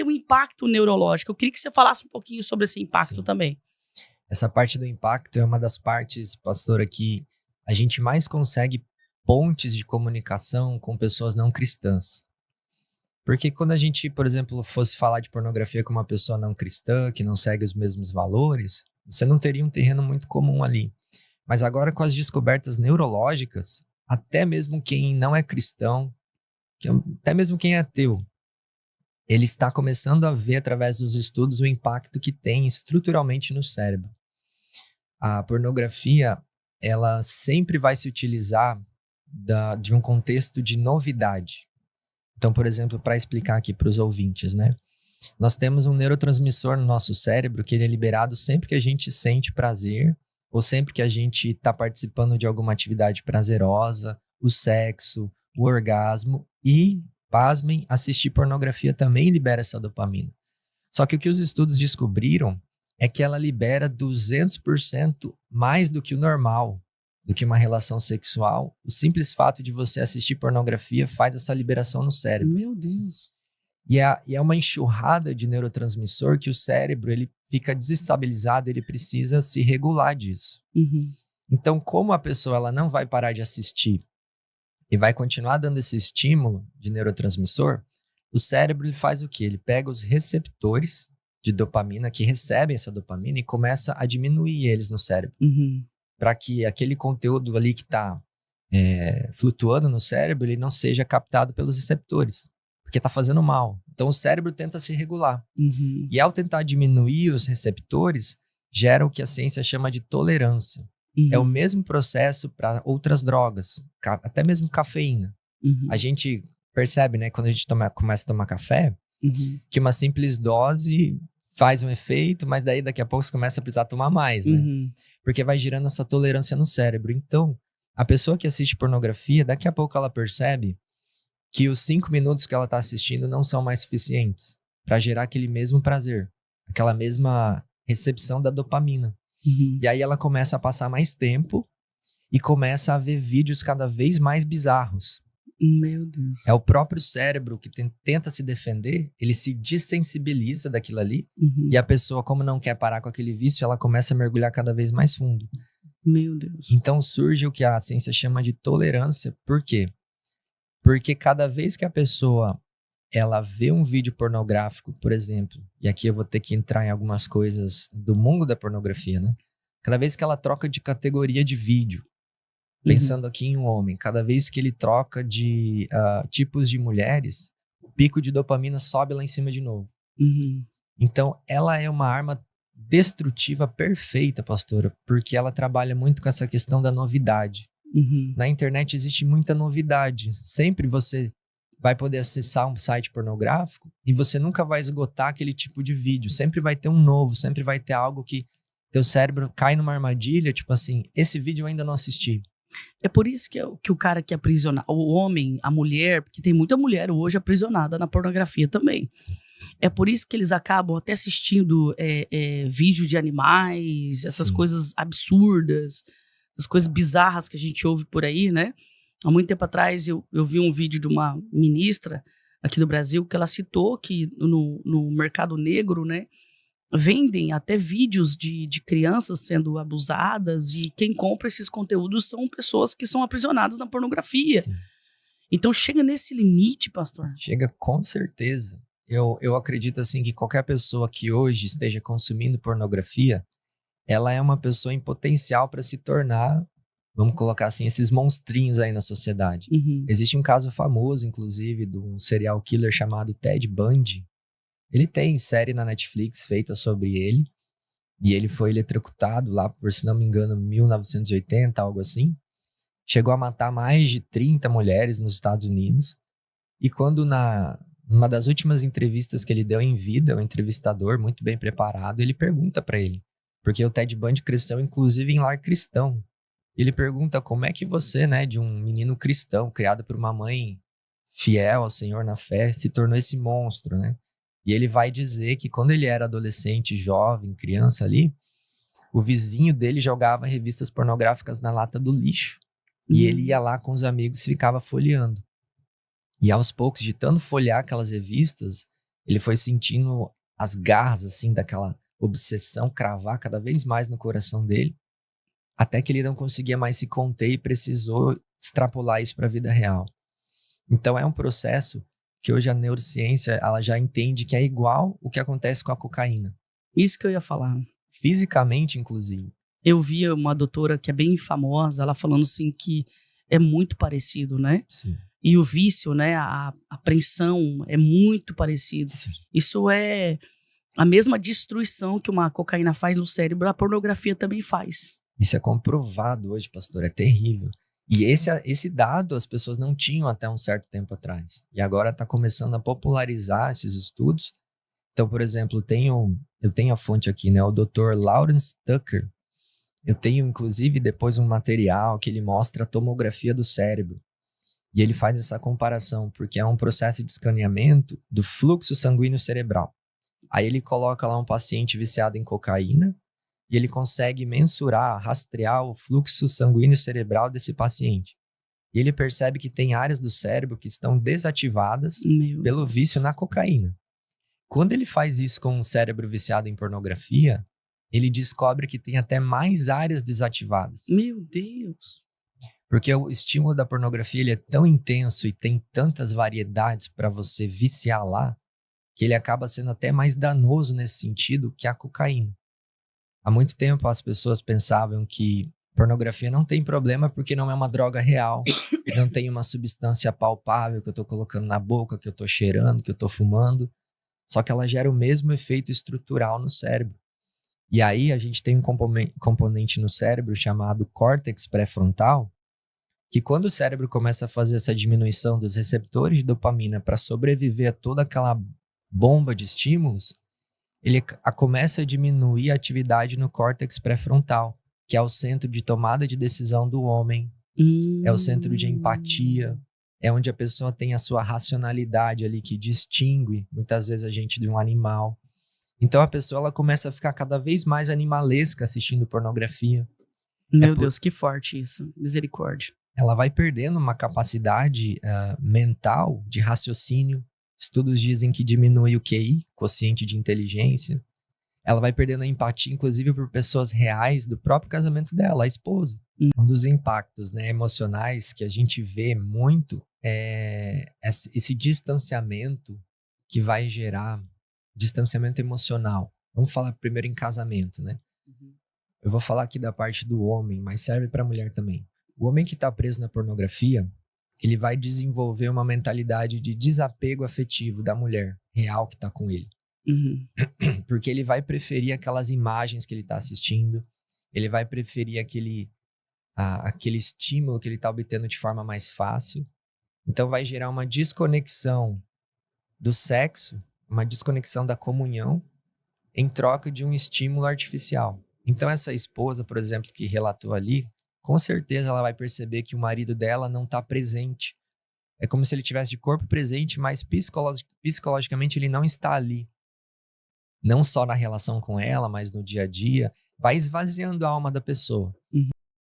um impacto neurológico. Eu queria que você falasse um pouquinho sobre esse impacto também. Essa parte do impacto é uma das partes, pastora, que a gente mais consegue pontes de comunicação com pessoas não cristãs. Porque quando a gente, por exemplo, fosse falar de pornografia com uma pessoa não cristã, que não segue os mesmos valores, você não teria um terreno muito comum ali. Mas agora com as descobertas neurológicas, até mesmo quem não é cristão, até mesmo quem é ateu, ele está começando a ver através dos estudos o impacto que tem estruturalmente no cérebro. A pornografia, ela sempre vai se utilizar de um contexto de novidade. Então, por exemplo, para explicar aqui para os ouvintes, né? Nós temos um neurotransmissor no nosso cérebro que ele é liberado sempre que a gente sente prazer ou sempre que a gente está participando de alguma atividade prazerosa, o sexo, o orgasmo e, pasmem, assistir pornografia também libera essa dopamina. Só que o que os estudos descobriram é que ela libera 200% mais do que o normal, do que uma relação sexual. O simples fato de você assistir pornografia faz essa liberação no cérebro. Meu Deus. E é uma enxurrada de neurotransmissor que o cérebro ele fica desestabilizado, ele precisa se regular disso. Uhum. Então, como a pessoa ela não vai parar de assistir e vai continuar dando esse estímulo de neurotransmissor, o cérebro ele faz o quê? Ele pega os receptores de dopamina que recebem essa dopamina e começa a diminuir eles no cérebro. Uhum. Para que aquele conteúdo ali que está flutuando no cérebro, ele não seja captado pelos receptores, porque está fazendo mal. Então o cérebro tenta se regular. Uhum. E ao tentar diminuir os receptores, gera o que a ciência chama de tolerância. Uhum. É o mesmo processo para outras drogas, até mesmo cafeína. Uhum. A gente percebe, né, quando a gente começa a tomar café, Uhum. que uma simples dose faz um efeito, mas daí daqui a pouco você começa a precisar tomar mais, né? Uhum. Porque vai girando essa tolerância no cérebro. Então, a pessoa que assiste pornografia, daqui a pouco ela percebe que os 5 minutos que ela está assistindo não são mais suficientes para gerar aquele mesmo prazer, aquela mesma recepção da dopamina. Uhum. E aí ela começa a passar mais tempo e começa a ver vídeos cada vez mais bizarros. Meu Deus. É o próprio cérebro que tenta se defender, ele se dessensibiliza daquilo ali, Uhum. e a pessoa, como não quer parar com aquele vício, ela começa a mergulhar cada vez mais fundo. Meu Deus. Então surge o que a ciência chama de tolerância. Por quê? Porque cada vez que a pessoa ela vê um vídeo pornográfico, por exemplo, e aqui eu vou ter que entrar em algumas coisas do mundo da pornografia, né? Cada vez que ela troca de categoria de vídeo, pensando aqui em um homem, cada vez que ele troca de tipos de mulheres, o pico de dopamina sobe lá em cima de novo. Uhum. Então, ela é uma arma destrutiva perfeita, pastora, porque ela trabalha muito com essa questão da novidade. Uhum. Na internet existe muita novidade. Sempre você vai poder acessar um site pornográfico e você nunca vai esgotar aquele tipo de vídeo. Sempre vai ter um novo, sempre vai ter algo que teu cérebro cai numa armadilha, tipo assim, esse vídeo eu ainda não assisti. É por isso que o cara que é aprisionado, o homem, a mulher, porque tem muita mulher hoje aprisionada na pornografia também. É por isso que eles acabam até assistindo vídeo de animais, essas Sim. coisas absurdas, essas coisas bizarras que a gente ouve por aí, né? Há muito tempo atrás eu vi um vídeo de uma ministra aqui do Brasil que ela citou que no mercado negro, né, vendem até vídeos de crianças sendo abusadas e quem compra esses conteúdos são pessoas que são aprisionadas na pornografia. Sim. Então chega nesse limite, pastor. Chega com certeza. Eu acredito assim que qualquer pessoa que hoje esteja consumindo pornografia, ela é uma pessoa em potencial para se tornar, vamos colocar assim, esses monstrinhos aí na sociedade. Uhum. Existe um caso famoso, inclusive, de um serial killer chamado Ted Bundy. Ele tem série na Netflix feita sobre ele, e ele foi eletrocutado lá por, se não me engano, 1980, algo assim. Chegou a matar mais de 30 mulheres nos Estados Unidos. E quando numa das últimas entrevistas que ele deu em vida, o entrevistador, muito bem preparado, ele pergunta para ele, porque o Ted Bundy cresceu inclusive em lar cristão. Ele pergunta como é que você, né, de um menino cristão, criado por uma mãe fiel ao Senhor na fé, se tornou esse monstro, né? E ele vai dizer que quando ele era adolescente, jovem, criança ali, o vizinho dele jogava revistas pornográficas na lata do lixo. E ele ia lá com os amigos e ficava folheando. E aos poucos, de tanto folhear aquelas revistas, Ele foi sentindo as garras, assim, daquela obsessão cravar cada vez mais no coração dele, até que ele não conseguia mais se conter e precisou extrapolar isso para a vida real. Então é um processo que hoje a neurociência ela já entende que é igual o que acontece com a cocaína. Isso que eu ia falar. Fisicamente, inclusive. Eu vi uma doutora que é bem famosa, ela falando assim que é muito parecido, né? Sim. E o vício, né? A apreensão é muito parecido. Sim. Isso é a mesma destruição que uma cocaína faz no cérebro, a pornografia também faz. Isso é comprovado hoje, pastor, é terrível. E esse dado as pessoas não tinham até um certo tempo atrás. E agora está começando a popularizar esses estudos. Então, por exemplo, eu tenho a fonte aqui, né? O Dr. Lawrence Tucker. Eu tenho, inclusive, depois um material que ele mostra a tomografia do cérebro. E ele faz essa comparação, porque é um processo de escaneamento do fluxo sanguíneo cerebral. Aí ele coloca lá um paciente viciado em cocaína e ele consegue mensurar, rastrear o fluxo sanguíneo cerebral desse paciente. E ele percebe que tem áreas do cérebro que estão desativadas pelo vício na cocaína. Quando ele faz isso com um cérebro viciado em pornografia, ele descobre que tem até mais áreas desativadas. Meu Deus! Porque o estímulo da pornografia ele é tão intenso e tem tantas variedades para você viciar lá, que ele acaba sendo até mais danoso nesse sentido que a cocaína. Há muito tempo as pessoas pensavam que pornografia não tem problema porque não é uma droga real, não tem uma substância palpável que eu estou colocando na boca, que eu estou cheirando, que eu estou fumando, só que ela gera o mesmo efeito estrutural no cérebro. E aí a gente tem um componente no cérebro chamado córtex pré-frontal, que quando o cérebro começa a fazer essa diminuição dos receptores de dopamina para sobreviver a toda aquela bomba de estímulos, ele começa a diminuir a atividade no córtex pré-frontal, que é o centro de tomada de decisão do homem, é o centro de empatia, é onde a pessoa tem a sua racionalidade ali que distingue muitas vezes a gente de um animal. Então a pessoa ela começa a ficar cada vez mais animalesca assistindo pornografia. Meu Deus, que forte isso. Misericórdia. Ela vai perdendo uma capacidade mental de raciocínio. Estudos dizem que diminui o QI, quociente de inteligência. Ela vai perdendo a empatia, inclusive, por pessoas reais do próprio casamento dela, a esposa. Um dos impactos, né, emocionais que a gente vê muito é esse distanciamento que vai gerar, distanciamento emocional. Vamos falar primeiro em casamento, né? Eu vou falar aqui da parte do homem, mas serve para a mulher também. O homem que está preso na pornografia, ele vai desenvolver uma mentalidade de desapego afetivo da mulher real que está com ele. Porque ele vai preferir aquelas imagens que ele está assistindo, ele vai preferir aquele estímulo que ele está obtendo de forma mais fácil. Então vai gerar uma desconexão do sexo, uma desconexão da comunhão em troca de um estímulo artificial. Então essa esposa, por exemplo, que relatou ali, com certeza ela vai perceber que o marido dela não está presente. É como se ele tivesse de corpo presente, mas psicologicamente ele não está ali. Não só na relação com ela, mas no dia a dia. Vai esvaziando a alma da pessoa.